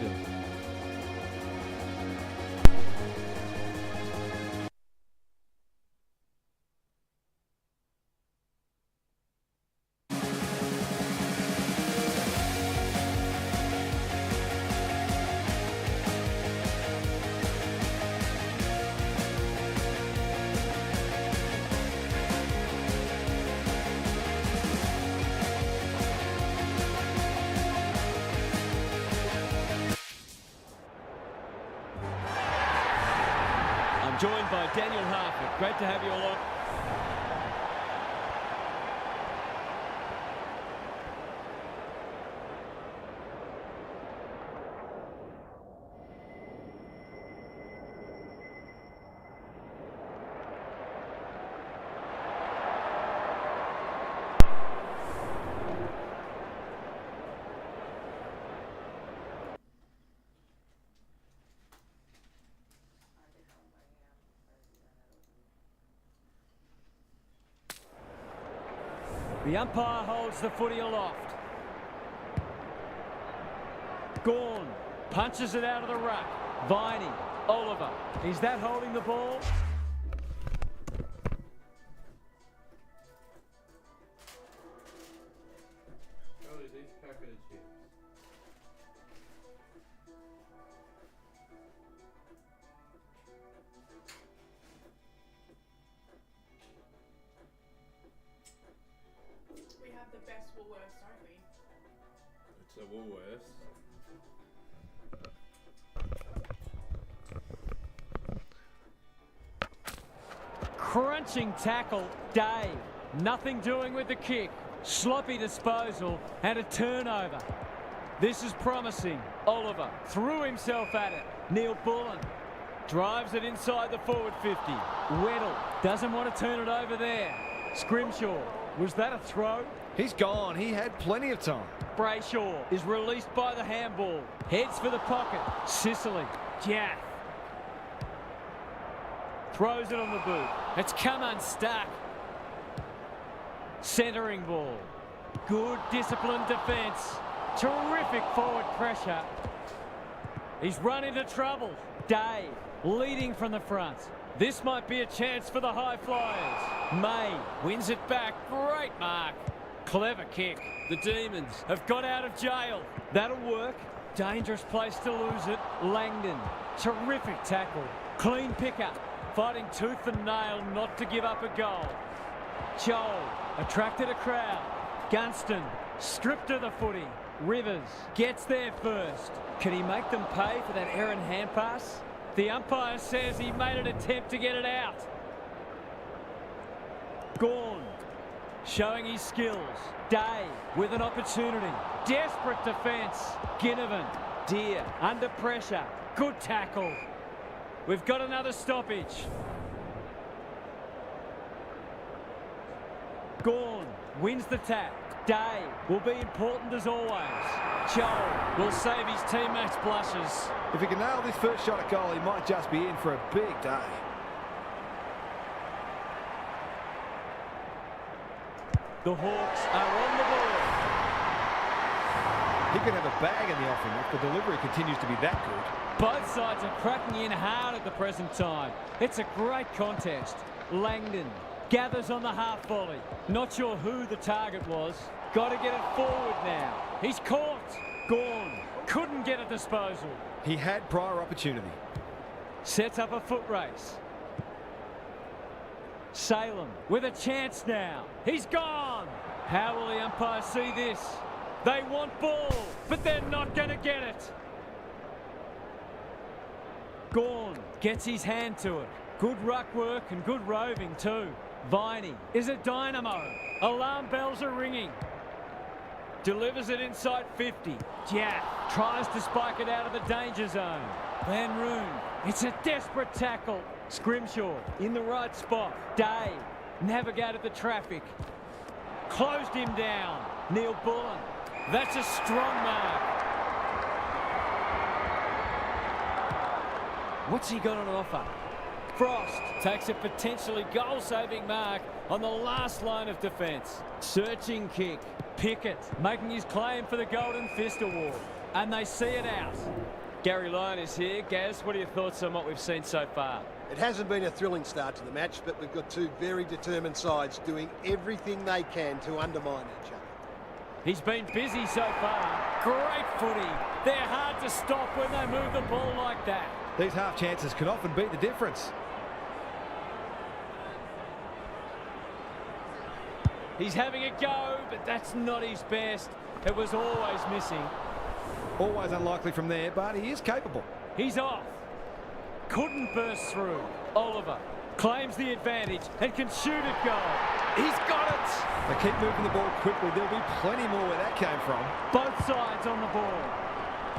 needed. Joined by Daniel Harford. Great to have you along. The umpire holds the footy aloft. Gawn punches it out of the ruck. Viney, Oliver. Is that holding the ball? The best Woolworths, don't we? It's a Woolworths. Crunching tackle, Dave. Nothing doing with the kick. Sloppy disposal and a turnover. This is promising. Oliver threw himself at it. Neil Bullen drives it inside the forward 50. Weddle doesn't want to turn it over there. Scrimshaw, was that a throw? He's gone. He had plenty of time. Brayshaw is released by the handball. Heads for the pocket. Sicily. Jaff. Throws it on the boot. It's come unstuck. Centering ball. Good disciplined defence. Terrific forward pressure. He's run into trouble. Dave leading from the front. This might be a chance for the high flyers. May wins it back. Great mark. Clever kick. The Demons have got out of jail. That'll work. Dangerous place to lose it. Langdon. Terrific tackle. Clean pickup. Fighting tooth and nail not to give up a goal. Joel attracted a crowd. Gunston stripped of the footy. Rivers gets there first. Can he make them pay for that errant hand pass? The umpire says he made an attempt to get it out. Gawn showing his skills. Day with an opportunity. Desperate defence. Ginnivan. Deer under pressure. Good tackle. We've got another stoppage. Gawn wins the tap. Day will be important as always. Joel will save his teammates' blushes. If he can nail this first shot at goal, he might just be in for a big day. The Hawks are on the board. He could have a bag in the offing if the delivery continues to be that good. Both sides are cracking in hard at the present time. It's a great contest. Langdon gathers on the half volley. Not sure who the target was. Got to get it forward now. He's caught. Gawn couldn't get a disposal. He had prior opportunity. Sets up a foot race. Salem with a chance now. He's gone. How will the umpire see this? They want ball, but they're not going to get it. Gawn gets his hand to it. Good ruck work and good roving too. Viney is a dynamo. Alarm bells are ringing. Delivers it inside 50. Jack tries to spike it out of the danger zone. Van Roon, it's a desperate tackle. Scrimshaw in the right spot. Day navigated the traffic. Closed him down. Neil Bullen. That's a strong mark. What's he got on offer? Frost takes a potentially goal-saving mark on the last line of defence. Searching kick. Pickett making his claim for the Golden Fist Award. and they see it out. Gary Lyon is here. Gaz, what are your thoughts on what we've seen so far? It hasn't been a thrilling start to the match, but we've got two very determined sides doing everything they can to undermine each other. He's been busy so far. Great footy. They're hard to stop when they move the ball like that. These half chances can often beat the difference. He's having a go, but that's not his best. It was always missing. Always unlikely from there, but he is capable. He's off. Couldn't burst through. Oliver claims the advantage and can shoot at goal. He's got it. They keep moving the ball quickly. There'll be plenty more where that came from. Both sides on the ball.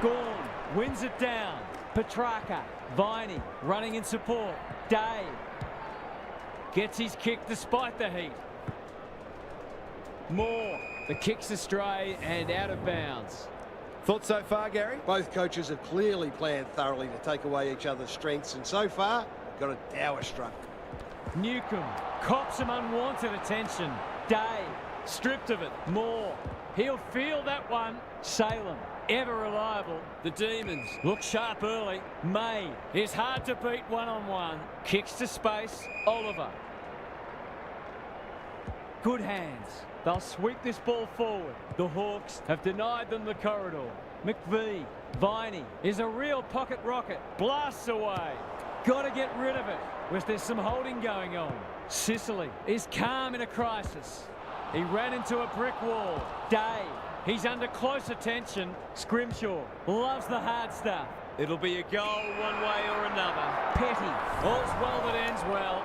Gawn wins it down. Petrarca, Viney running in support. Day gets his kick despite the heat. Moore, the kick's astray and out of bounds. Thoughts so far, Gary? Both coaches have clearly planned thoroughly to take away each other's strengths, and so far, got a dour struggle. Newcomb cops some unwanted attention. Day stripped of it. Moore, he'll feel that one. Salem, ever reliable. The Demons look sharp early. May is hard to beat one-on-one. Kicks to space. Oliver. Good hands. They'll sweep this ball forward. The Hawks have denied them the corridor. McVee, Viney is a real pocket rocket. Blasts away. Got to get rid of it. Was there some holding going on? Sicily is calm in a crisis. He ran into a brick wall. Day, he's under close attention. Scrimshaw loves the hard stuff. It'll be a goal one way or another. Petty, all's well that ends well.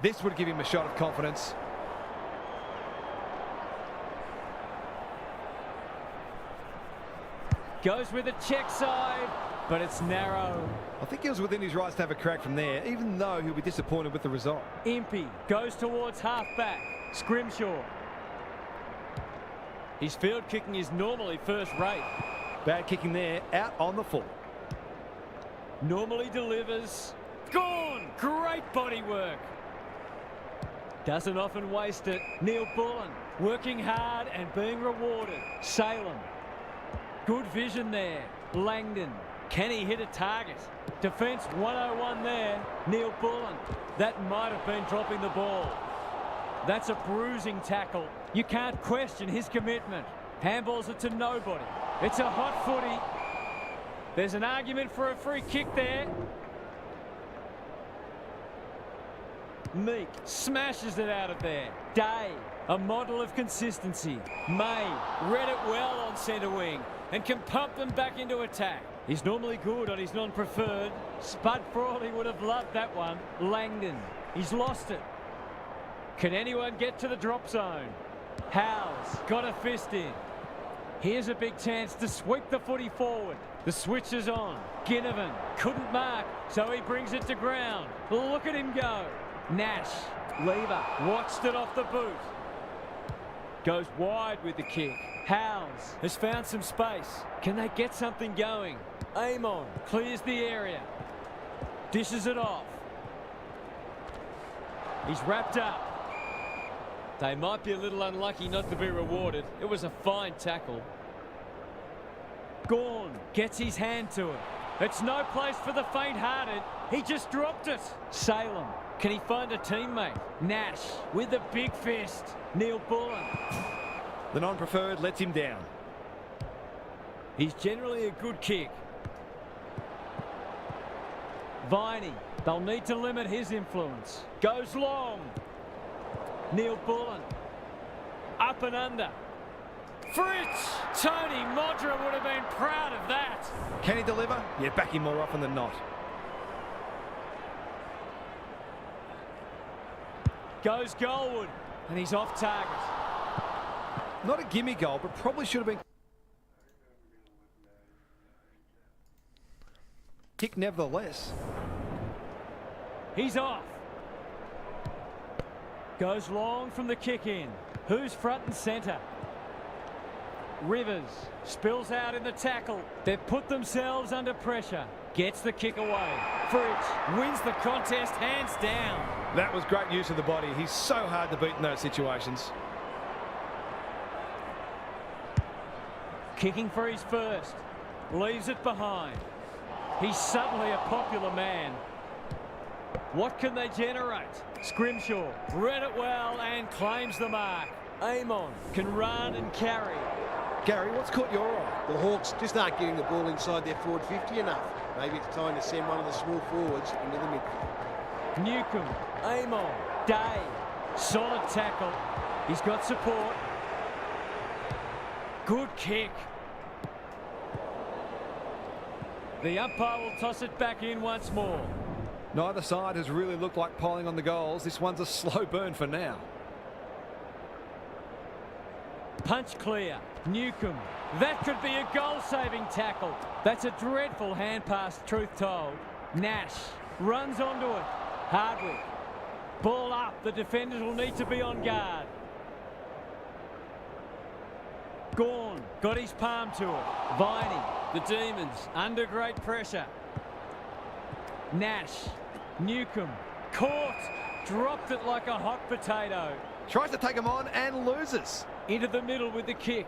This would give him a shot of confidence. Goes with a check side, but it's narrow. I think he was within his rights to have a crack from there, even though he'll be disappointed with the result. Impey goes towards half-back. Scrimshaw. His field kicking is normally first rate. Bad kicking there, out on the full. Normally delivers. Gone! Great body work. Doesn't often waste it. Neil Bullen working hard and being rewarded. Salem. Good vision there. Langdon. Can he hit a target? Defence 101 there. Neil Bullen. That might have been dropping the ball. That's a bruising tackle. You can't question his commitment. Handballs it to nobody. It's a hot footy. There's an argument for a free kick there. Meek smashes it out of there. Day, a model of consistency. May read it well on centre wing and can pump them back into attack. He's normally good on his non-preferred. Spud Frawley would have loved that one. Langdon, he's lost it. Can anyone get to the drop zone? Howes got a fist in. Here's a big chance to sweep the footy forward. The switch is on. Ginnivan couldn't mark, so he brings it to ground. Look at him go. Nash, Lever, watched it off the boot. Goes wide with the kick. Howes has found some space. Can they get something going? Amon clears the area. Dishes it off. He's wrapped up. They might be a little unlucky not to be rewarded. It was a fine tackle. Gawn gets his hand to it. It's no place for the faint-hearted. He just dropped it. Salem, can he find a teammate? Nash with a big fist. Neil Bullen. The non-preferred lets him down. He's generally a good kick. Viney, they'll need to limit his influence. Goes long. Neil Bullen. Up and under. Fritz! Tony Modra would have been proud of that. Can he deliver? Yeah, back him more often than not. Goes Goldwood, and he's off target. Not a gimme goal, but probably should have been kick nevertheless. He's off. Goes long from the kick in. Who's front and centre? Rivers spills out in the tackle. They've put themselves under pressure. Gets the kick away. Fritz wins the contest hands down. That was great use of the body. He's so hard to beat in those situations. Kicking for his first. Leaves it behind. He's suddenly a popular man. What can they generate? Scrimshaw read it well and claims the mark. Amon can run and carry. Gary, what's caught your eye? The Hawks just aren't getting the ball inside their forward 50 enough. Maybe it's time to send one of the small forwards into the midfield. Newcomb, Amon, Day, solid tackle. He's got support. Good kick. The umpire will toss it back in once more. Neither side has really looked like piling on the goals. This one's a slow burn for now. Punch clear. Newcomb. That could be a goal-saving tackle. That's a dreadful hand pass, truth told. Nash runs onto it. Hardwick. Ball up. The defenders will need to be on guard. Gawn got his palm to it. Viney. The Demons under great pressure. Nash. Newcomb. Caught. Dropped it like a hot potato. Tries to take him on and loses. Into the middle with the kick.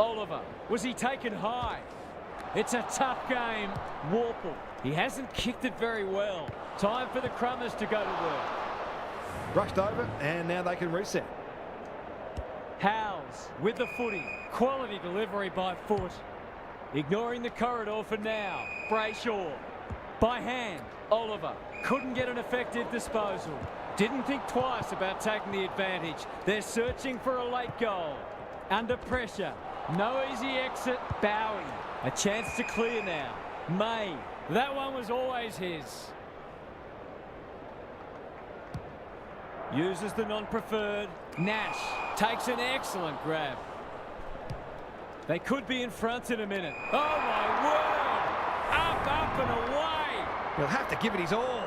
Oliver. Was he taken high? It's a tough game. Warple. He hasn't kicked it very well. Time for the Crummers to go to work. Rushed over and now they can reset. Howes with the footy. Quality delivery by foot. Ignoring the corridor for now. Brayshaw. By hand. Oliver. Couldn't get an effective disposal. Didn't think twice about taking the advantage. They're searching for a late goal. Under pressure. No easy exit. Bowie. A chance to clear now. May. That one was always his. Uses the non-preferred. Nash takes an excellent grab. They could be in front in a minute. Oh, my word! Up and away! He'll have to give it his all.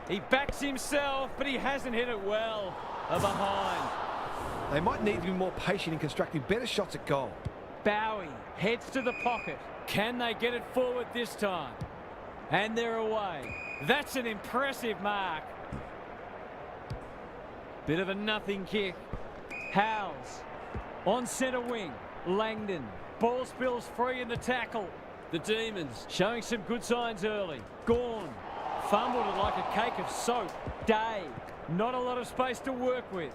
He backs himself, but he hasn't hit it well. A behind. They might need to be more patient in constructing better shots at goal. Bowie heads to the pocket. Can they get it forward this time? And they're away. That's an impressive mark. Bit of a nothing kick. Howes on centre wing. Langdon. Ball spills free in the tackle. The Demons showing some good signs early. Gawn fumbled it like a cake of soap. Day. Not a lot of space to work with.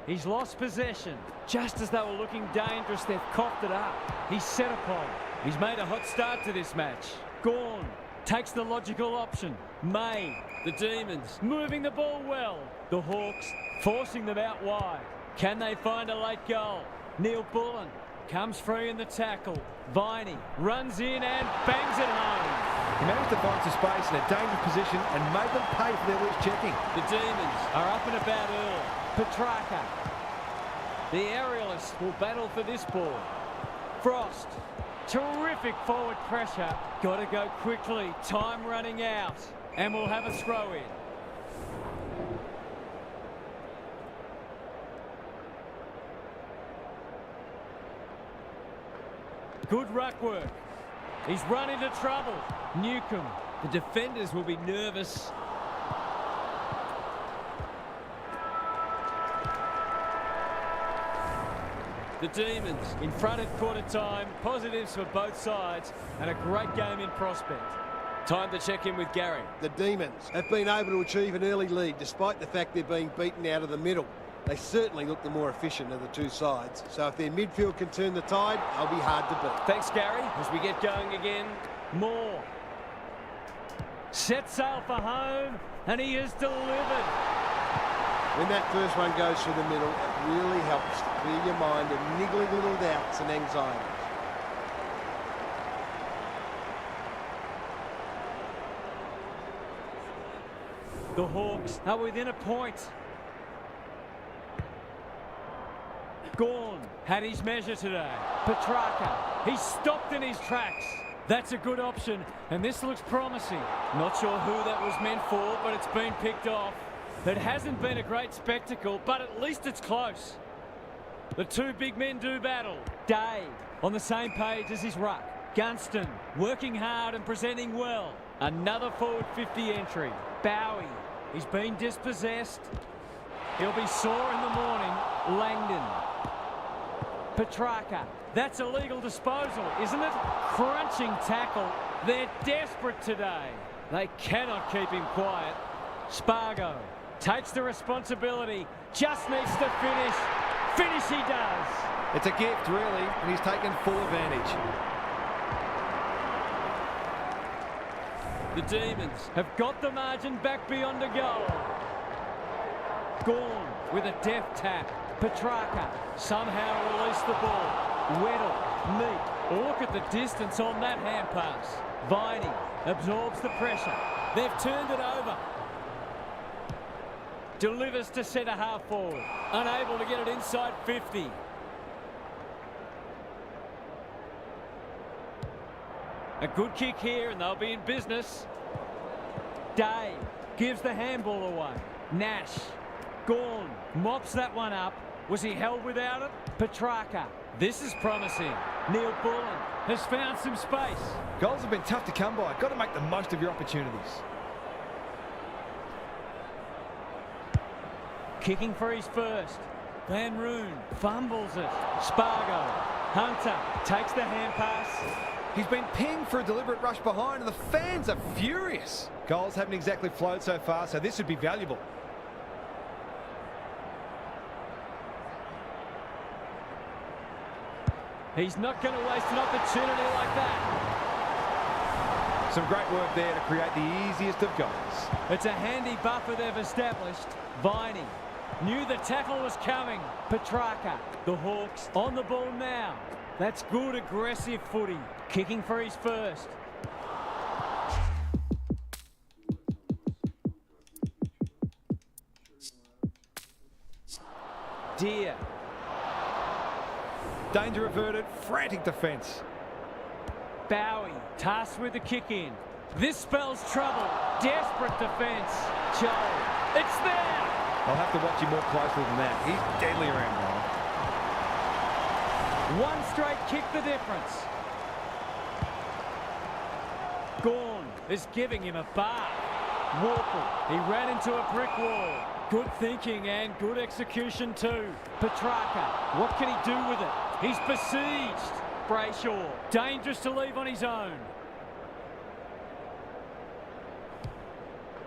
He's lost possession. Just as they were looking dangerous, they've coughed it up. He's set upon. He's made a hot start to this match. Gawn takes the logical option. May. The Demons moving the ball well. The Hawks forcing them out wide. Can they find a late goal? Neil Bullen comes free in the tackle. Viney runs in and bangs it home. He managed to find some space in a dangerous position and made them pay for their loose checking. The Demons are up and about early. Petrarca. The aerialists will battle for this ball. Frost. Terrific forward pressure. Got to go quickly. Time running out. And we'll have a throw in. Good ruck work. He's run into trouble. Newcomb. The defenders will be nervous. The Demons in front at quarter time. Positives for both sides and a great game in prospect. Time to check in with Gary. The Demons have been able to achieve an early lead despite the fact they're being beaten out of the middle. They certainly look the more efficient of the two sides. So if their midfield can turn the tide, they'll be hard to beat. Thanks, Gary. As we get going again, Moore. Set sail for home, and he has delivered. When that first one goes through the middle, it really helps to clear your mind of niggling little doubts and anxieties. The Hawks are within a point. Gawn had his measure today. Petrarca, he's stopped in his tracks. That's a good option, and this looks promising. Not sure who that was meant for, but it's been picked off. It hasn't been a great spectacle, but at least it's close. The two big men do battle. Day on the same page as his ruck. Gunston working hard and presenting well. Another forward 50 entry. Bowie, he's been dispossessed. He'll be sore in the morning. Langdon. Petrarca. That's a legal disposal, isn't it? Crunching tackle. They're desperate today. They cannot keep him quiet. Spargo takes the responsibility. Just needs to finish. Finish he does. It's a gift, really, and he's taken full advantage. The Demons have got the margin back beyond a goal. Gawn with a deft tap. Petrarca somehow released the ball. Weddle, Meek. Look at the distance on that hand pass. Viney absorbs the pressure. They've turned it over. Delivers to centre half forward. Unable to get it inside 50. A good kick here and they'll be in business. Day gives the handball away. Nash. Gawn mops that one up. Was he held without it? Petrarca. This is promising. Neil Bullen has found some space. Goals have been tough to come by. Got to make the most of your opportunities. Kicking for his first. Van Roon fumbles it. Spargo. Hunter takes the hand pass. He's been pinged for a deliberate rush behind, and the fans are furious. Goals haven't exactly flowed so far, so this would be valuable. He's not going to waste an opportunity like that. Some great work there to create the easiest of goals. It's a handy buffer they've established. Viney knew the tackle was coming. Petrarca, the Hawks on the ball now. That's good aggressive footy. Kicking for his first. Deer. Danger averted, frantic defence. Bowie, tasked with the kick in. This spells trouble. Desperate defence. Joe, it's there. I'll have to watch him more closely than that. He's deadly around goal. One straight kick the difference. Gawn is giving him a bath. Warple, he ran into a brick wall. Good thinking and good execution too. Petrarca, what can he do with it? He's besieged. Brayshaw, dangerous to leave on his own.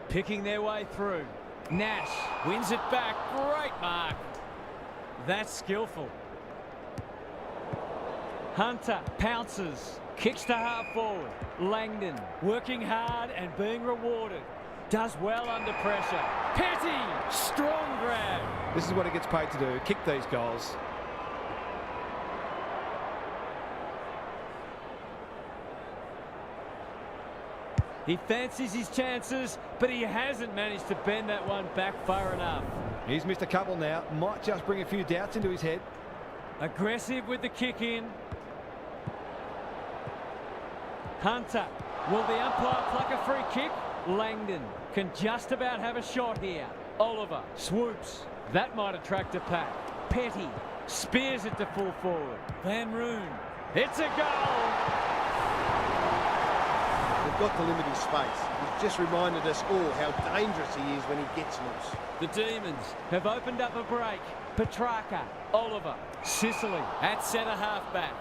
Picking their way through. Nash wins it back. Great mark. That's skillful. Hunter pounces. Kicks to half forward. Langdon working hard and being rewarded. Does well under pressure. Petty, strong grab. This is what he gets paid to do, kick these goals. He fancies his chances, but he hasn't managed to bend that one back far enough. He's missed a couple now. Might just bring a few doubts into his head. Aggressive with the kick in. Hunter. Will the umpire pluck a free kick? Langdon can just about have a shot here. Oliver swoops. That might attract a pack. Petty spears it to full forward. Van Roon. It's a goal. They've got to limit his space. He's just reminded us all how dangerous he is when he gets loose. The Demons have opened up a break. Petrarca, Oliver, Sicily at centre half-back.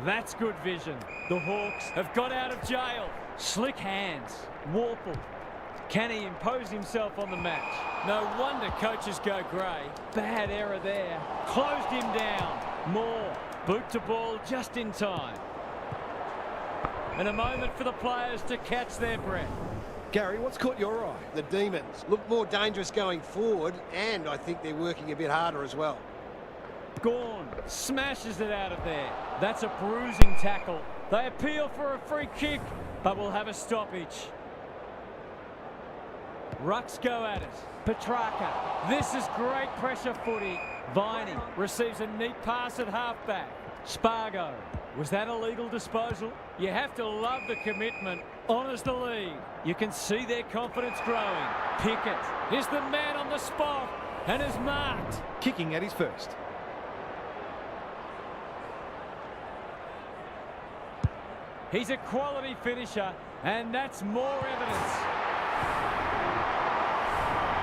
That's good vision. The Hawks have got out of jail. Slick hands. Warple. Can he impose himself on the match? No wonder coaches go grey. Bad error there. Closed him down. Moore. Boot to ball just in time. And a moment for the players to catch their breath. Gary, what's caught your eye? The Demons look more dangerous going forward, and I think they're working a bit harder as well. Gawn smashes it out of there. That's a bruising tackle. They appeal for a free kick, but will have a stoppage. Rucks go at it. Petrarca. This is great pressure footy. Viney receives a neat pass at halfback. Spargo. Was that a legal disposal? You have to love the commitment. Honours the lead. You can see their confidence growing. Pickett is the man on the spot and is marked. Kicking at his first. He's a quality finisher, and that's more evidence.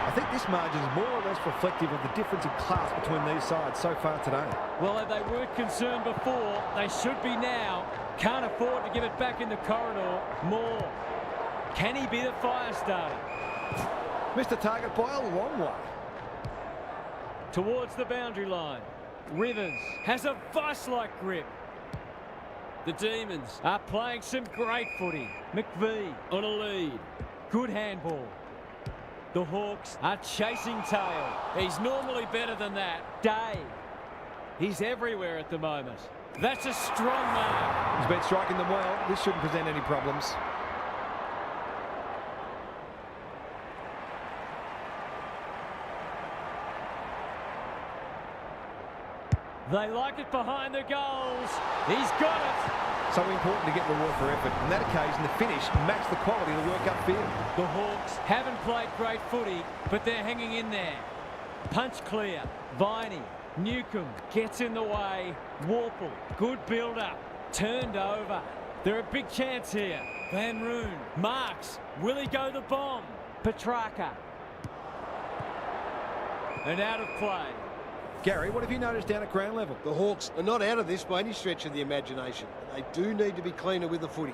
I think this margin is more or less reflective of the difference in class between these sides so far today. Well, if they weren't concerned before, they should be now. Can't afford to give it back in the corridor. Moore. Can he be the fire starter? Missed the target by a long way. Towards the boundary line. Rivers has a vice-like grip. The Demons are playing some great footy. McVee on a lead. Good handball. The Hawks are chasing tail. He's normally better than that. Day. He's everywhere at the moment. That's a strong mark. He's been striking them well. This shouldn't present any problems. They like it behind the goals. He's got it. So important to get reward for effort. On that occasion, the finish matched the quality of the work upfield. The Hawks haven't played great footy, but they're hanging in there. Punch clear. Viney. Newcomb gets in the way. Warple. Good build-up. Turned over. They're a big chance here. Van Roon. Marks. Will he go the bomb? Petrarca. And out of play. Gary, what have you noticed down at ground level? The Hawks are not out of this by any stretch of the imagination. They do need to be cleaner with the footy.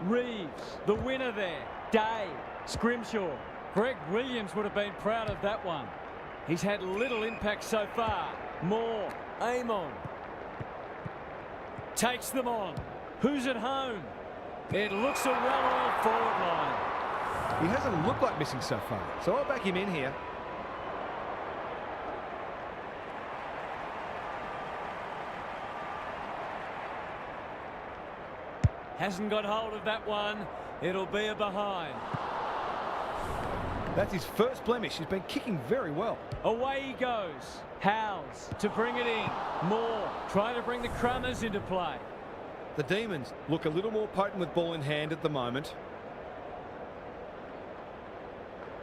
Reeves, the winner there. Day, Scrimshaw. Greg Williams would have been proud of that one. He's had little impact so far. Moore, Amon. Takes them on. Who's at home? It looks a well-oiled forward line. He hasn't looked like missing so far, so I'll back him in here. Hasn't got hold of that one. It'll be a behind. That's his first blemish. He's been kicking very well. Away he goes. Howes to bring it in. Moore trying to bring the Crummers into play. The Demons look a little more potent with ball in hand at the moment.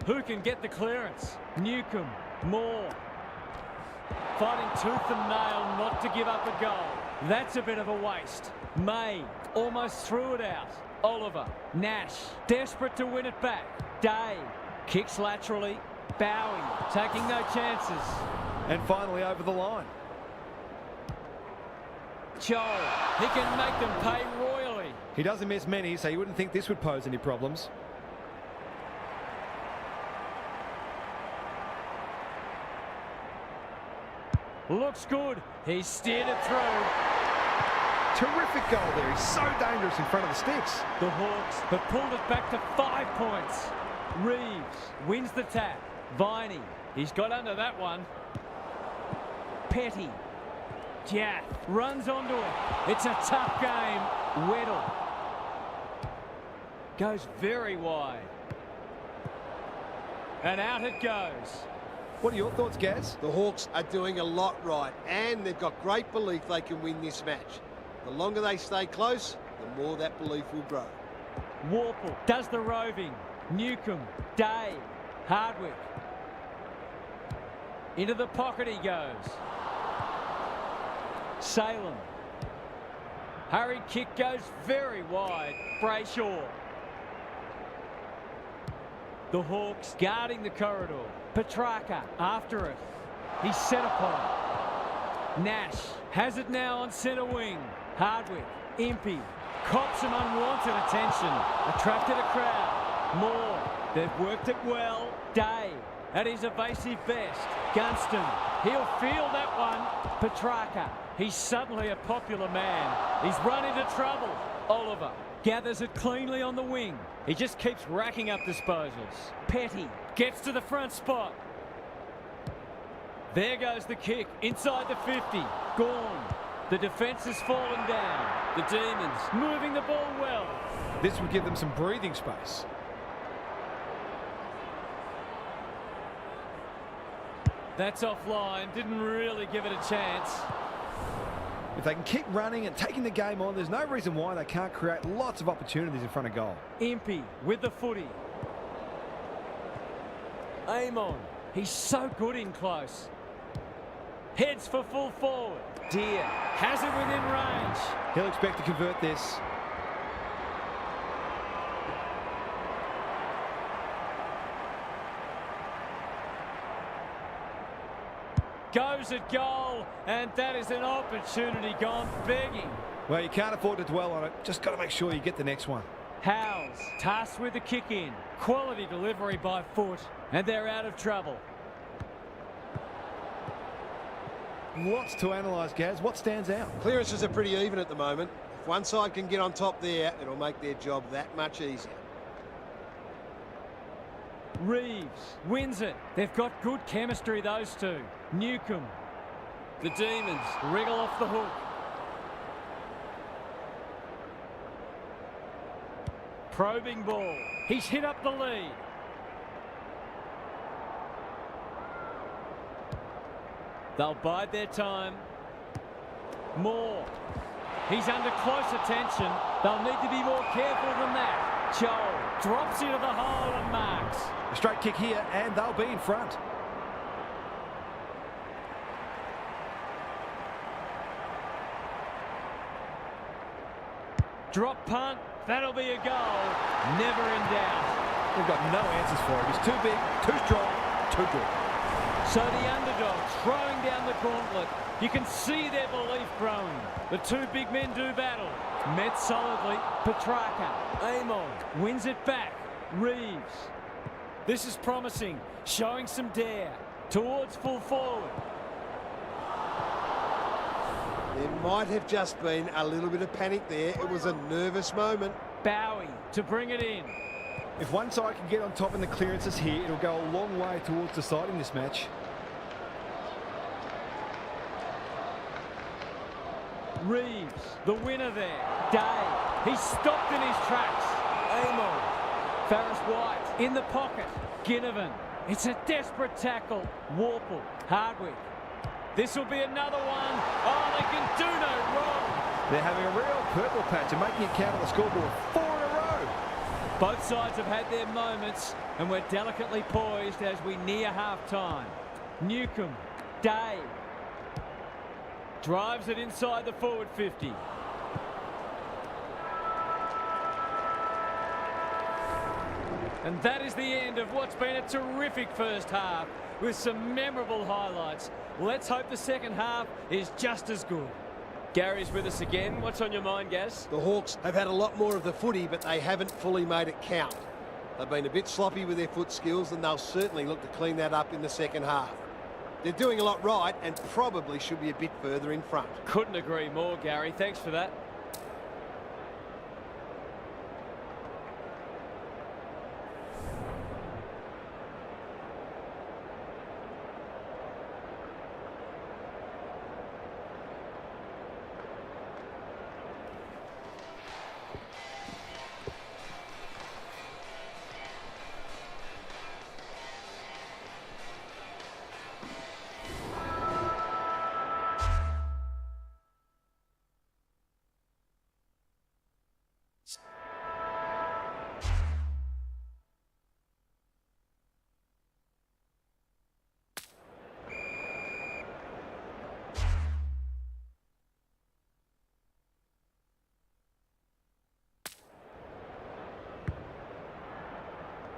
Who can get the clearance? Newcomb, Moore. Fighting tooth and nail not to give up a goal. That's a bit of a waste. May almost threw it out. Oliver, Nash, desperate to win it back. Day kicks laterally. Bowie taking no chances. And finally over the line. Joel, he can make them pay royally. He doesn't miss many, so you wouldn't think this would pose any problems. Looks good. He steered it through. Terrific goal there. He's so dangerous in front of the sticks. The Hawks have pulled it back to 5 points. Reeves wins the tap. Viney, he's got under that one. Petty. Jaff runs onto it. It's a tough game. Weddle goes very wide. And out it goes. What are your thoughts, Gaz? The Hawks are doing a lot right, and they've got great belief they can win this match. The longer they stay close, the more that belief will grow. Warple does the roving. Newcomb, Day, Hardwick. Into the pocket he goes. Salem. Hurried kick goes very wide. Brayshaw. The Hawks guarding the corridor. Petrarca after it. He's set upon. Nash has it now on centre wing. Hardwick, Impey, cops some unwanted attention. Attracted a crowd. Moore, they've worked it well. Day at his evasive best. Gunston, he'll feel that one. Petrarca, he's suddenly a popular man. He's run into trouble. Oliver gathers it cleanly on the wing. He just keeps racking up disposals. Petty gets to the front spot. There goes the kick inside the 50. Gone. The defence has fallen down. The Demons moving the ball well. This would give them some breathing space. That's offline. Didn't really give it a chance. If they can keep running and taking the game on, there's no reason why they can't create lots of opportunities in front of goal. Impey with the footy. Amon, he's so good in close. Heads for full forward. Deer has it within range. He'll expect to convert this. Goes at goal, and that is an opportunity gone begging. Well, you can't afford to dwell on it. Just got to make sure you get the next one. Howes tasked with the kick in. Quality delivery by foot, and they're out of trouble. Lots to analyse, Gaz. What stands out? Clearances are pretty even at the moment. If one side can get on top there, it'll make their job that much easier. Reeves wins it. They've got good chemistry, those two. Newcomb. The Demons wriggle off the hook. Probing ball. He's hit up the lead. They'll bide their time. Moore. He's under close attention. They'll need to be more careful than that. Joel drops into the hole and marks. A straight kick here, and they'll be in front. Drop punt. That'll be a goal. Never in doubt. They've got no answers for him. He's too big, too strong, too good. So the underdog throwing down the gauntlet. You can see their belief growing. The two big men do battle. Met solidly. Petrarca. Amon wins it back. Reeves. This is promising. Showing some dare. Towards full forward. There might have just been a little bit of panic there. It was a nervous moment. Bowie to bring it in. If one side can get on top in the clearances here, it'll go a long way towards deciding this match. Reeves, the winner there. Day. He's stopped in his tracks. Amon. Farris White in the pocket. Ginnivan. It's a desperate tackle. Warple. Hardwick. This will be another one. Oh, they can do no wrong. They're having a real purple patch and making it count on the scoreboard 4 in a row. Both sides have had their moments, and we're delicately poised as we near half-time. Newcombe. Day. Drives it inside the forward 50. And that is the end of what's been a terrific first half with some memorable highlights. Let's hope the second half is just as good. Gary's with us again. What's on your mind, Gaz? The Hawks have had a lot more of the footy, but they haven't fully made it count. They've been a bit sloppy with their foot skills, and they'll certainly look to clean that up in the second half. They're doing a lot right and probably should be a bit further in front. Couldn't agree more, Gary. Thanks for that.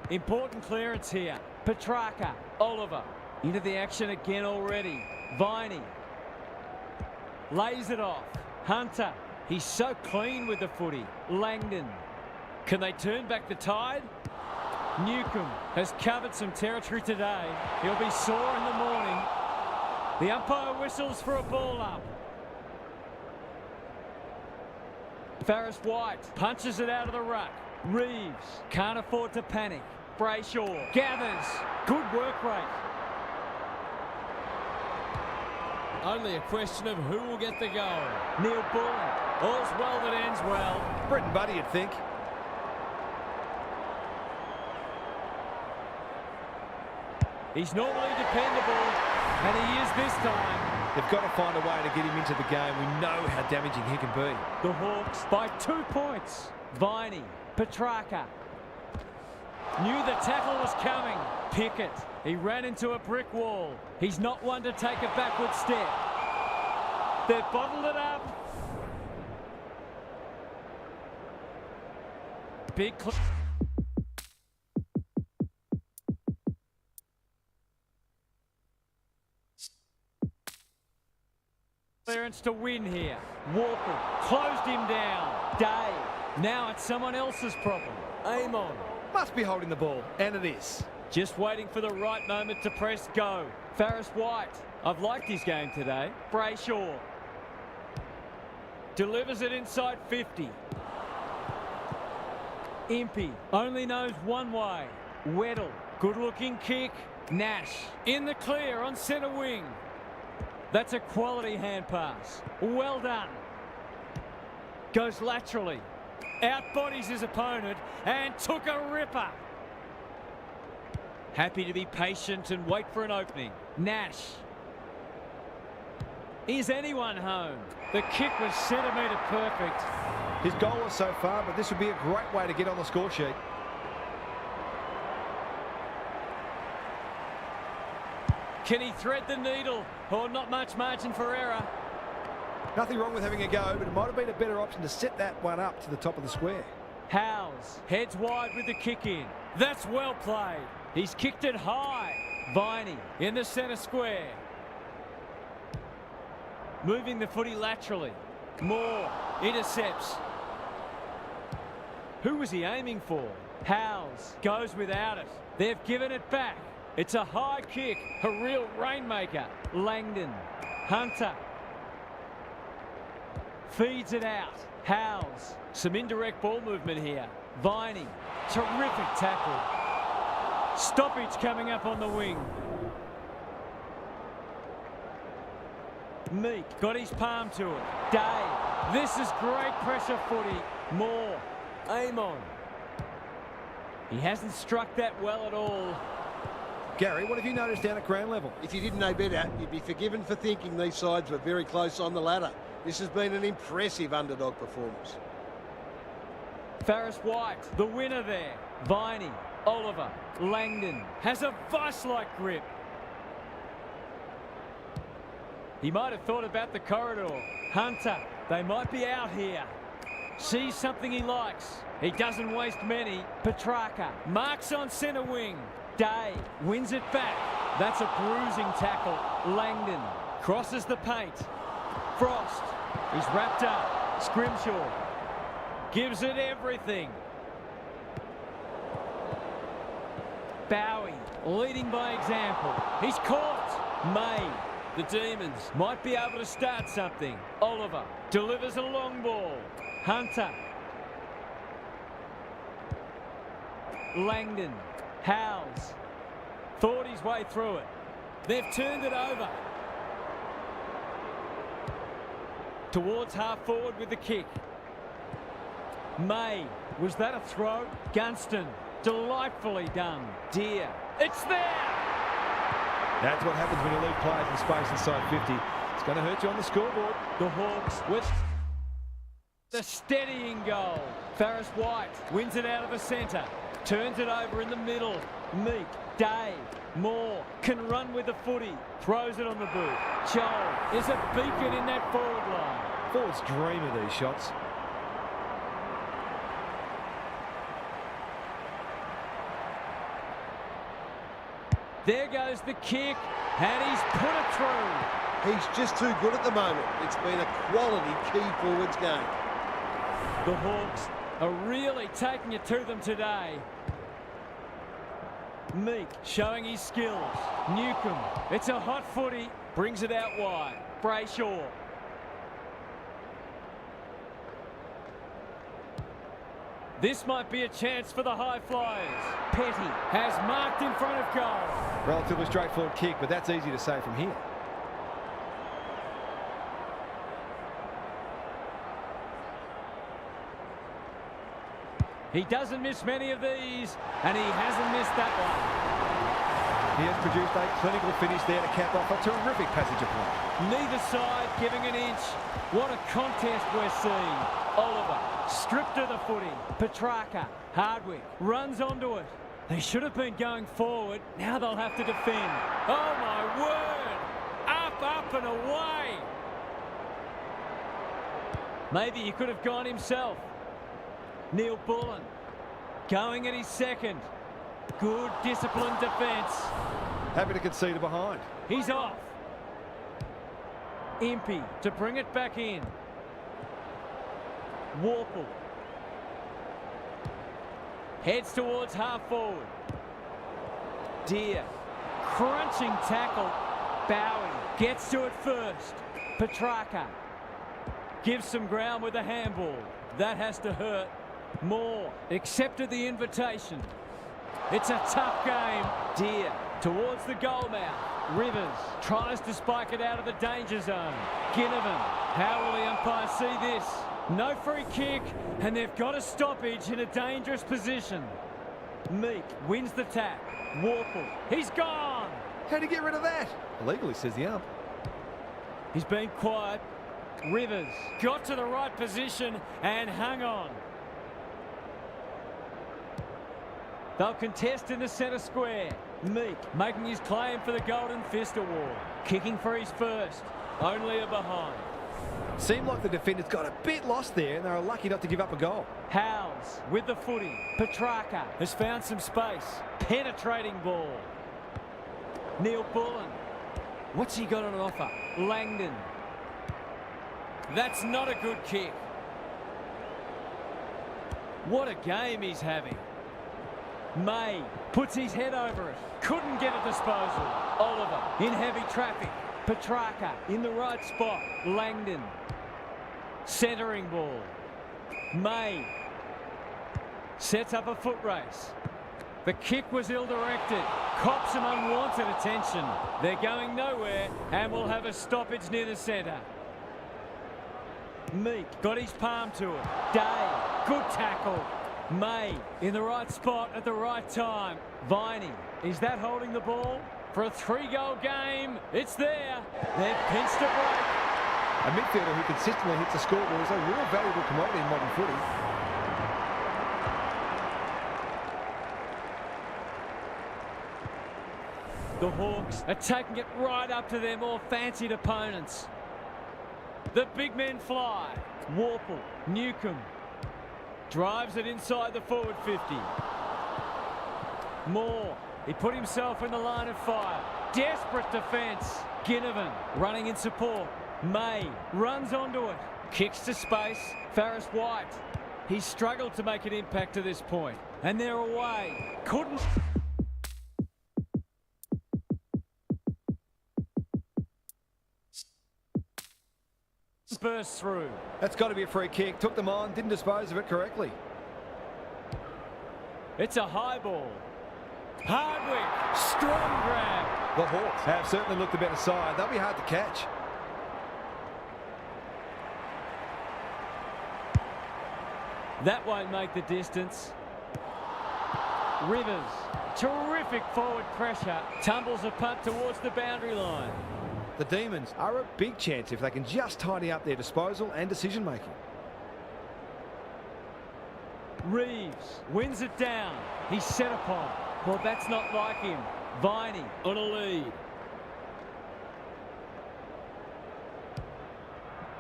Important clearance here. Petrarca. Oliver. Into the action again already. Viney. Lays it off. Hunter. He's so clean with the footy. Langdon. Can they turn back the tide? Newcombe has covered some territory today. He'll be sore in the morning. The umpire whistles for a ball up. Farris White punches it out of the ruck. Reeves can't afford to panic. Brayshaw gathers. Good work rate. Only a question of who will get the goal. Neil Bullen. All's well that ends well. Britton Buddy, you'd think. He's normally dependable, and he is this time. They've got to find a way to get him into the game. We know how damaging he can be. The Hawks by 2 points. Viney. Petrarca. Knew the tackle was coming. Pickett. He ran into a brick wall. He's not one to take a backward step. They've bottled it up. Big clearance to win here. Walker closed him down. Day. Now it's someone else's problem. Amon. Must be holding the ball, and it is. Just waiting for the right moment to press go. Farris White. I've liked his game today. Brayshaw. Delivers it inside 50. Impey only knows one way. Weddle. Good looking kick. Nash. In the clear on centre wing. That's a quality hand pass. Well done. Goes laterally. Outbodies his opponent and took a ripper. Happy to be patient and wait for an opening. Nash. Is anyone home? The kick was centimetre perfect. His goal was so far, but this would be a great way to get on the score sheet. Can he thread the needle? Or not much margin for error. Nothing wrong with having a go, but it might have been a better option to set that one up to the top of the square. Howes heads wide with the kick in. That's well played. He's kicked it high. Viney in the centre square. Moving the footy laterally. Moore intercepts. Who was he aiming for? Howes goes without it. They've given it back. It's a high kick, a real rainmaker. Langdon. Hunter. Feeds it out. Howes. Some indirect ball movement here. Viney. Terrific tackle. Stoppage coming up on the wing. Meek got his palm to it. Day. This is great pressure footy. Moore. Amon. He hasn't struck that well at all. Gary, what have you noticed down at ground level? If you didn't know better, you'd be forgiven for thinking these sides were very close on the ladder. This has been an impressive underdog performance. Ferris White, the winner there. Viney, Oliver, Langdon has a vice-like grip. He might have thought about the corridor. Hunter, they might be out here. Sees something he likes. He doesn't waste many. Petrarca marks on centre wing. Day wins it back. That's a bruising tackle. Langdon crosses the paint. Frost, he's wrapped up. Scrimshaw gives it everything. Bowie leading by example. He's caught. May. The Demons might be able to start something. Oliver delivers a long ball. Hunter. Langdon. Howes. Thought his way through it. They've turned it over. Towards half forward with the kick. May. Was that a throw? Gunston. Delightfully done. Deer. It's there! That's what happens when you leave players in space inside 50. It's going to hurt you on the scoreboard. The Hawks with the steadying goal. Ferris White wins it out of the centre. Turns it over in the middle. Meek, Day, Moore can run with the footy. Throws it on the boot. Joel is a beacon in that forward line. Forwards dream of these shots. There goes the kick, and he's put it through. He's just too good at the moment. It's been a quality key forwards game. The Hawks are really taking it to them today. Meek showing his skills. Newcomb, it's a hot footy, brings it out wide. Brayshaw. This might be a chance for the high flyers. Petty has marked in front of goal. Relatively straightforward kick, but that's easy to say from here. He doesn't miss many of these, and he hasn't missed that one. He has produced a clinical finish there to cap off a terrific passage of play. Neither side giving an inch. What a contest we're seeing. Oliver stripped of the footy. Petrarca, Hardwick runs onto it. They should have been going forward. Now they'll have to defend. Oh my word! Up, up and away. Maybe he could have gone himself. Neil Bullen going at his second. Good disciplined defence. Happy to concede it behind. He's off. Impey to bring it back in. Warple heads towards half forward. Deer crunching tackle. Bowie gets to it first. Petrarca gives some ground with a handball. That has to hurt. Moore accepted the invitation. It's a tough game. Deer towards the goal mouth. Rivers tries to spike it out of the danger zone. Ginnivan, how will the umpire see this? No free kick, and they've got a stoppage in a dangerous position. Meek wins the tap. Warple, he's gone. How'd he get rid of that? Illegally, says the ump. He's been quiet. Rivers got to the right position and hung on. They'll contest in the centre square. Meek making his claim for the Golden Fist Award. Kicking for his first. Only a behind. Seemed like the defenders got a bit lost there and they were lucky not to give up a goal. Howes with the footy. Petrarca has found some space. Penetrating ball. Neil Bullen. What's he got on offer? Langdon. That's not a good kick. What a game he's having. May puts his head over it. Couldn't get a disposal. Oliver in heavy traffic. Petrarca in the right spot. Langdon Centering ball. May sets up a foot race. The kick was ill-directed. Cops some unwanted attention. They're going nowhere and will have a stoppage near the centre. Meek got his palm to it. Day, good tackle. May in the right spot at the right time. Viney, is that holding the ball? For a 3-goal game, it's there. They've pinched a break. A midfielder who consistently hits the scoreboard is a real valuable commodity in modern footy. The Hawks are taking it right up to their more fancied opponents. The big men fly. Warple, Newcomb drives it inside the forward 50. Moore, he put himself in the line of fire. Desperate defence. Ginnivan running in support. May runs onto it. Kicks to space. Ferris White. He's struggled to make an impact to this point. And they're away. Couldn't... burst through. That's got to be a free kick. Took them on, didn't dispose of it correctly. It's a high ball. Hardwick, strong grab. The Hawks have certainly looked the better side. They'll be hard to catch. That won't make the distance. Rivers, terrific forward pressure. Tumbles a punt towards the boundary line. The Demons are a big chance if they can just tidy up their disposal and decision-making. Reeves wins it down. He's set upon. Well, that's not like him. Viney on a lead.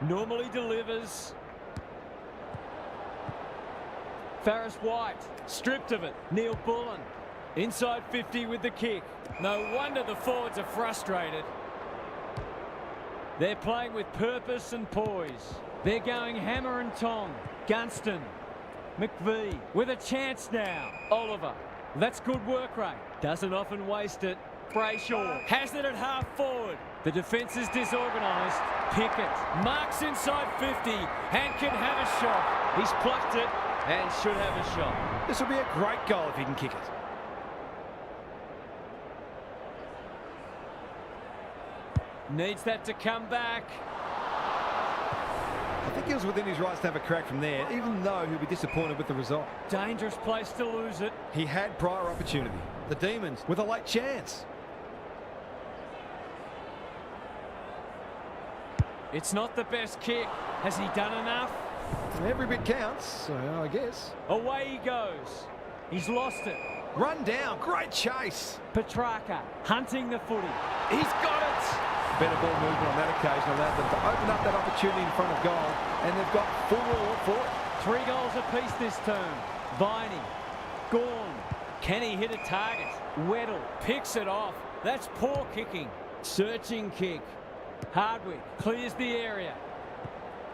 Normally delivers. Ferris White stripped of it. Neil Bullen inside 50 with the kick. No wonder the forwards are frustrated. They're playing with purpose and poise. They're going hammer and tong. Gunston. McVee with a chance now. Oliver. That's good work rate. Doesn't often waste it. Brayshaw has it at half forward. The defence is disorganised. Pickett marks inside 50 and can have a shot. He's plucked it and should have a shot. This will be a great goal if he can kick it. Needs that to come back. I think he was within his rights to have a crack from there, even though he'll be disappointed with the result. Dangerous place to lose it. He had prior opportunity. The Demons with a late chance. It's not the best kick. Has he done enough? Every bit counts, so I guess. Away he goes. He's lost it. Run down, great chase. Petrarca hunting the footy. He's got it. Better ball movement on that occasion allowed them to open up that opportunity in front of goal, and they've got full reward for it. 3 goals apiece this term. Viney, Gorn, can he hit a target? Weddle picks it off. That's poor kicking. Searching kick. Hardwick clears the area.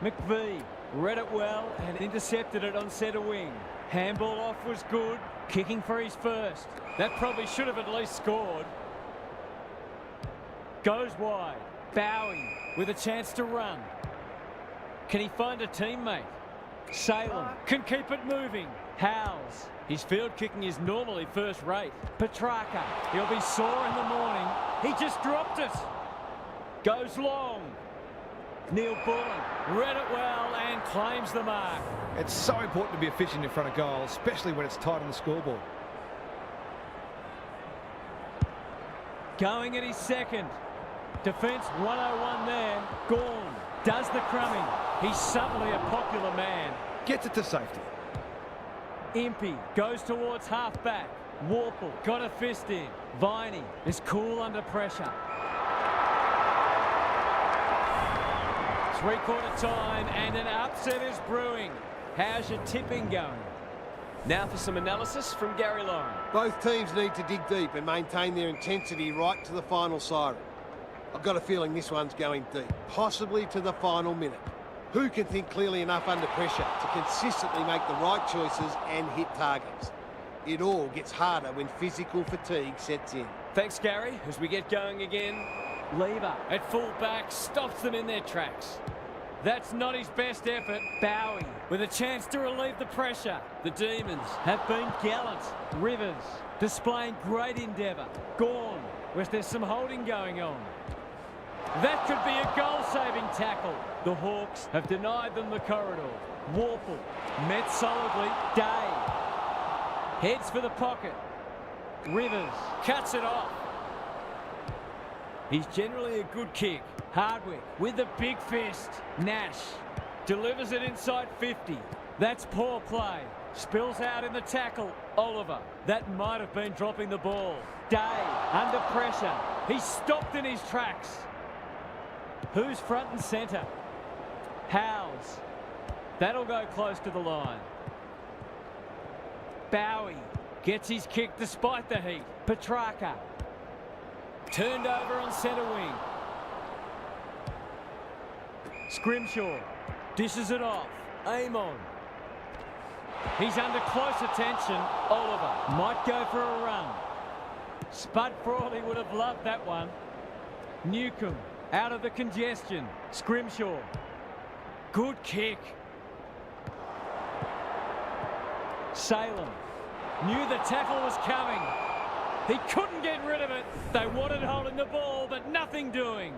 McVee read it well and intercepted it on centre wing. Handball off was good. Kicking for his first. That probably should have at least scored. Goes wide. Bowing with a chance to run. Can he find a teammate? Salem can keep it moving. Howes. His field kicking is normally first rate. Petrarca. He'll be sore in the morning. He just dropped it. Goes long. Neil Bullen read it well and claims the mark. It's so important to be efficient in front of goal, especially when it's tight on the scoreboard. Going at his second. Defence 101 there. Gorn does the crumbing. He's suddenly a popular man. Gets it to safety. Impey goes towards half-back. Warple got a fist in. Viney is cool under pressure. 3/4 time and an upset is brewing. How's your tipping going? Now for some analysis from Gary Lauren. Both teams need to dig deep and maintain their intensity right to the final siren. I've got a feeling this one's going deep, possibly to the final minute. Who can think clearly enough under pressure to consistently make the right choices and hit targets? It all gets harder when physical fatigue sets in. Thanks, Gary. As we get going again, Lever at full back stops them in their tracks. That's not his best effort. Bowie with a chance to relieve the pressure. The Demons have been gallant. Rivers displaying great endeavour. Gawn, where there's some holding going on. That could be a goal-saving tackle. The Hawks have denied them the corridor. Warple met solidly. Day heads for the pocket. Rivers cuts it off. He's generally a good kick. Hardwick with the big fist. Nash delivers it inside 50. That's poor play. Spills out in the tackle. Oliver. That might have been dropping the ball. Day under pressure. He's stopped in his tracks. Who's front and centre? Howes. That'll go close to the line. Bowie gets his kick despite the heat. Petrarca. Turned over on centre wing. Scrimshaw dishes it off. Amon. He's under close attention. Oliver might go for a run. Spud Frawley would have loved that one. Newcomb out of the congestion. Scrimshaw. Good kick. Salem knew the tackle was coming. He couldn't get rid of it. They wanted holding the ball, but nothing doing.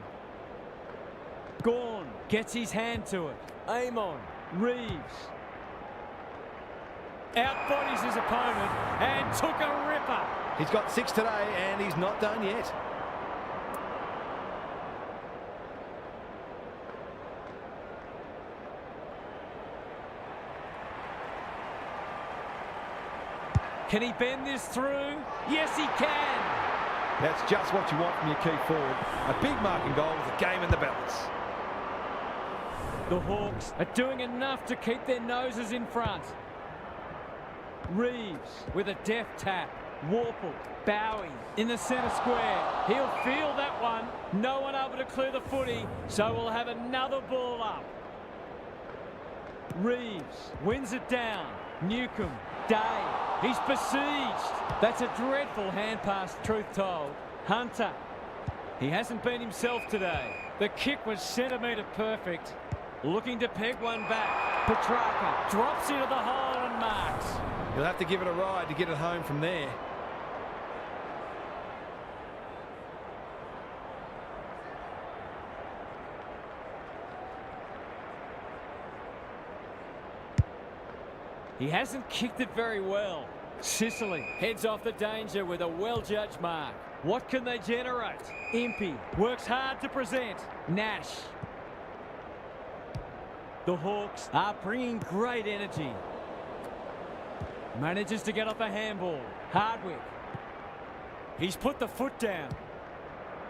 Gawn gets his hand to it. Amon. Reeves. Outbodies his opponent and took a ripper. He's got 6 today and he's not done yet. Can he bend this through? Yes, he can. That's just what you want from your key forward. A big marking goal with the game in the balance. The Hawks are doing enough to keep their noses in front. Reeves with a deft tap. Warple. Bowie in the centre square. He'll feel that one. No one able to clear the footy, so we'll have another ball up. Reeves wins it down. Newcomb. Day. He's besieged. That's a dreadful hand pass, truth told. Hunter. He hasn't been himself today. The kick was centimetre perfect. Looking to peg one back. Petrarca drops into the hole and marks. You'll have to give it a ride to get it home from there. He hasn't kicked it very well. Sicily heads off the danger with a well-judged mark. What can they generate? Impey works hard to present. Nash. The Hawks are bringing great energy. Manages to get off a handball. Hardwick. He's put the foot down.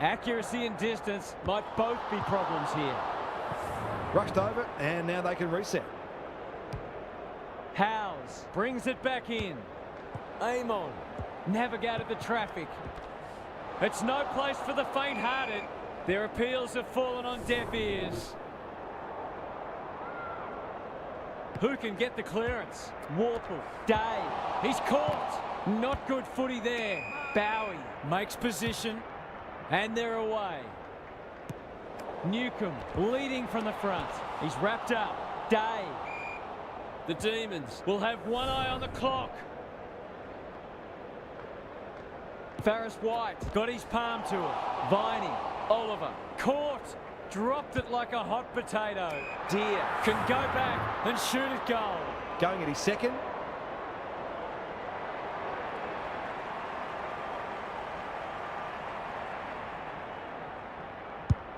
Accuracy and distance might both be problems here. Rushed over and now they can reset. Howes brings it back in. Amon navigated the traffic. It's no place for the faint-hearted. Their appeals have fallen on deaf ears. Who can get the clearance? Warple. Day. He's caught. Not good footy there. Bowie makes position. And they're away. Newcomb leading from the front. He's wrapped up. Day. The Demons will have one eye on the clock. Farris White got his palm to it. Viney. Oliver. Caught. Dropped it like a hot potato. Deer can go back and shoot it goal. Going at his second.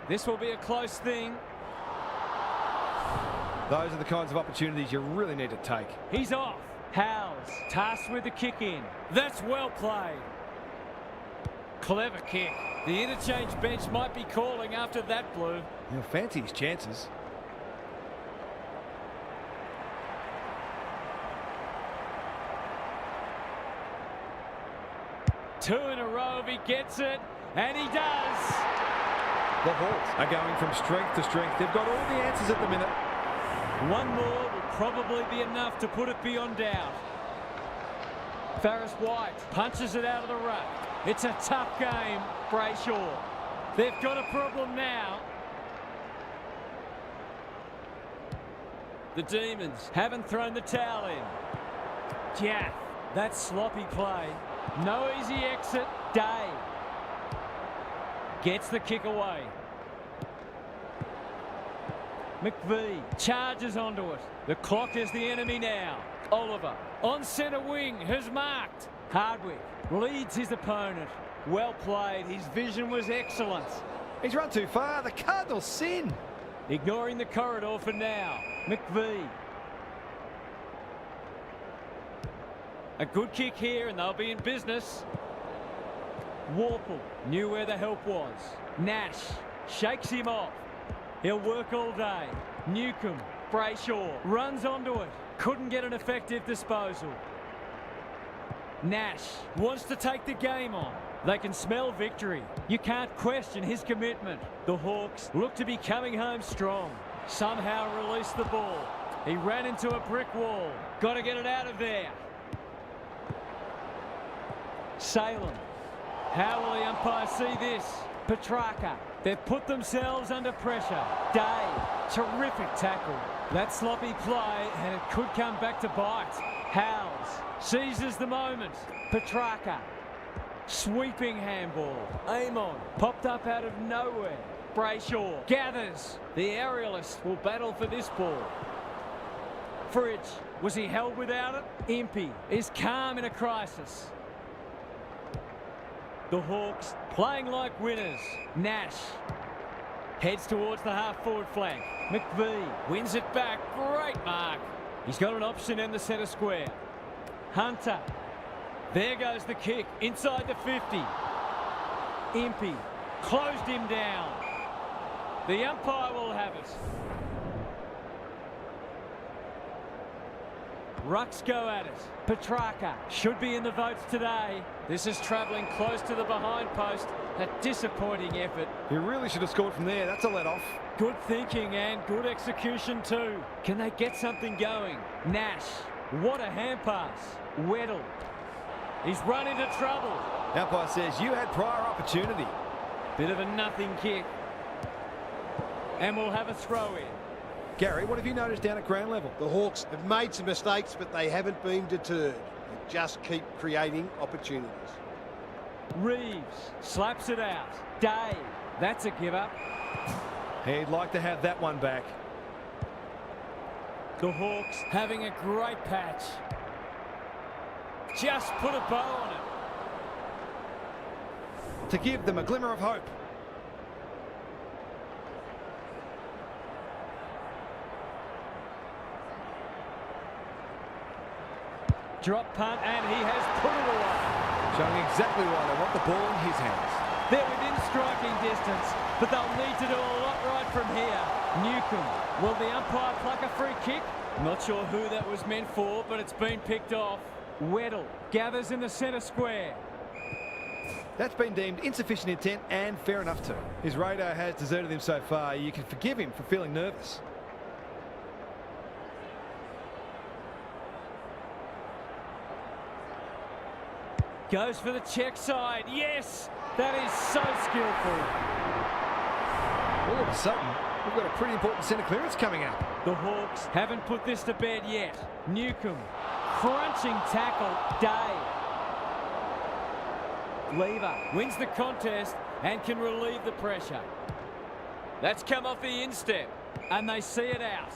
This will be a close thing. Those are the kinds of opportunities you really need to take. He's off. Howes tasked with the kick in. That's well played. Clever kick. The interchange bench might be calling after that blue. He'll fancy his chances. Two in a row if he gets it, and he does. The Hawks are going from strength to strength. They've got all the answers at the minute. One more will probably be enough to put it beyond doubt. Farris White punches it out of the ruck. It's a tough game, Brayshaw. They've got a problem now. The Demons haven't thrown the towel in. Jaff, that's sloppy play. No easy exit. Day gets the kick away. McVie charges onto it. The clock is the enemy now. Oliver on centre wing has marked. Hardwick leads his opponent. Well played. His vision was excellent. He's run too far. The Cardinals sin. Ignoring the corridor for now. McVie. A good kick here and they'll be in business. Warple knew where the help was. Nash shakes him off. He'll work all day. Newcomb, Brayshaw runs onto it. Couldn't get an effective disposal. Nash wants to take the game on. They can smell victory. You can't question his commitment. The Hawks look to be coming home strong. Somehow release the ball. He ran into a brick wall. Got to get it out of there. Salem. How will the umpire see this? Petrarca. They've put themselves under pressure. Day. Terrific tackle. That sloppy play and it could come back to bite. Howes seizes the moment. Petrarca. Sweeping handball. Amon popped up out of nowhere. Brayshaw gathers. The aerialist will battle for this ball. Fridge. Was he held without it? Impey is calm in a crisis. The Hawks playing like winners. Nash heads towards the half-forward flank. McVie wins it back. Great mark. He's got an option in the centre square. Hunter. There goes the kick inside the 50. Impey closed him down. The umpire will have it. Rucks go at it. Petrarca should be in the votes today. This is travelling close to the behind post. A disappointing effort. He really should have scored from there. That's a let-off. Good thinking and good execution too. Can they get something going? Nash. What a hand pass. Weddle. He's run into trouble. The umpire says you had prior opportunity. Bit of a nothing kick. And we'll have a throw in. Gary, what have you noticed down at ground level? The Hawks have made some mistakes, but they haven't been deterred. They just keep creating opportunities. Reeves slaps it out. Day. That's a give up. He'd like to have that one back. The Hawks having a great patch. Just put a bow on it. To give them a glimmer of hope. Drop punt and he has put it away. Showing exactly why they want the ball in his hands. They're within striking distance, but they'll need to do a lot right from here. Newcomb. Will the umpire pluck a free kick? Not sure who that was meant for, but it's been picked off. Weddle gathers in the centre square. That's been deemed insufficient intent and fair enough too. His radar has deserted him so far. You can forgive him for feeling nervous. Goes for the check side. Yes, that is so skillful. All of a sudden, we've got a pretty important centre clearance coming up. The Hawks haven't put this to bed yet. Newcomb, crunching tackle. Day. Lever wins the contest and can relieve the pressure. That's come off the instep, and they see it out.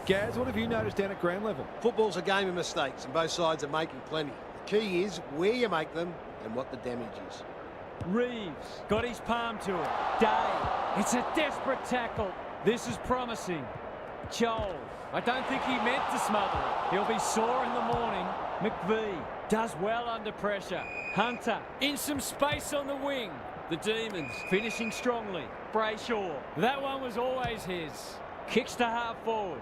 Gaz, what have you noticed down at ground level? Football's a game of mistakes, and both sides are making plenty. The key is where you make them and what the damage is. Reeves got his palm to it. Day. It's a desperate tackle. This is promising. Joel. I don't think he meant to smother it. He'll be sore in the morning. McVie does well under pressure. Hunter in some space on the wing. The Demons finishing strongly. Brayshaw. That one was always his. Kicks to half forward.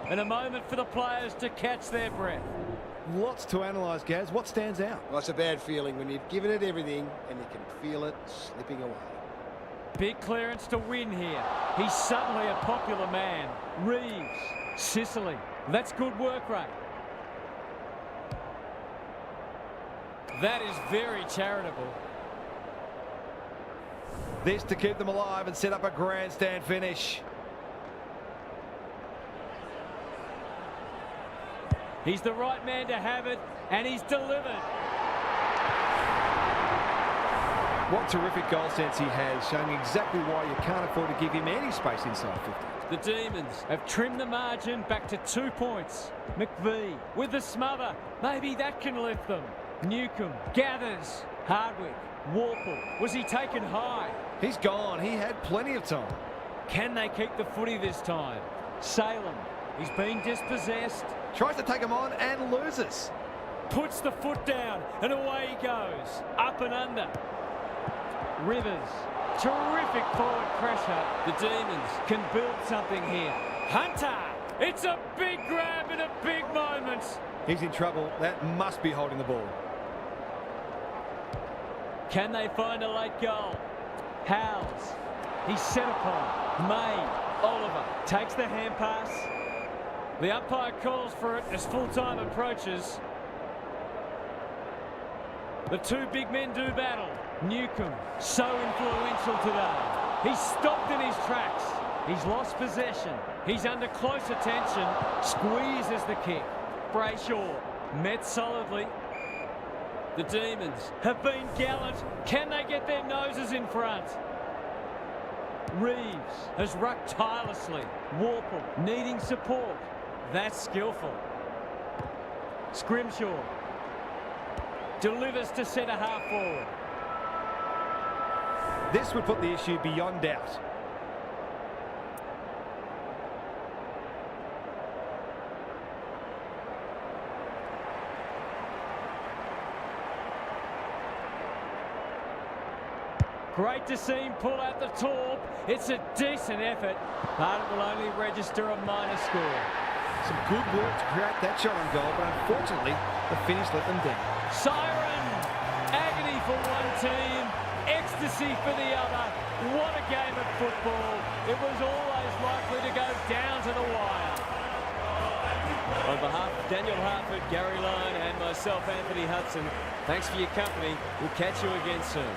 And a moment for the players to catch their breath. Lots to analyse, Gaz. What stands out? Well, it's a bad feeling when you've given it everything and you can feel it slipping away. Big clearance to win here. He's suddenly a popular man. Reeves. Sicily. That's good work rate. That is very charitable. This to keep them alive and set up a grandstand finish. He's the right man to have it, and he's delivered. What terrific goal sense he has, showing exactly why you can't afford to give him any space inside 50. The Demons have trimmed the margin back to 2 points. McVie with the smother. Maybe that can lift them. Newcomb gathers. Hardwick. Warple. Was he taken high? He's gone. He had plenty of time. Can they keep the footy this time? Salem. He's been dispossessed. Tries to take him on and loses. Puts the foot down and away he goes. Up and under. Rivers. Terrific forward pressure. The Demons can build something here. Hunter. It's a big grab in a big moment. He's in trouble. That must be holding the ball. Can they find a late goal? Howes. He's set upon. May. Oliver takes the hand pass. The umpire calls for it as full time approaches. The two big men do battle. Newcomb, so influential today. He's stopped in his tracks. He's lost possession. He's under close attention. Squeezes the kick. Brayshaw met solidly. The Demons have been gallant. Can they get their noses in front? Reeves has rucked tirelessly. Warple needing support. That's skillful. Scrimshaw delivers to centre half forward. This would put the issue beyond doubt. Great to see him pull out the torp. It's a decent effort, but it will only register a minor score. Some good work to create that shot on goal, but unfortunately, the finish let them down. Siren! Agony for one team, ecstasy for the other. What a game of football. It was always likely to go down to the wire. On behalf of Daniel Hartford, Gary Lyon and myself, Anthony Hudson, thanks for your company. We'll catch you again soon.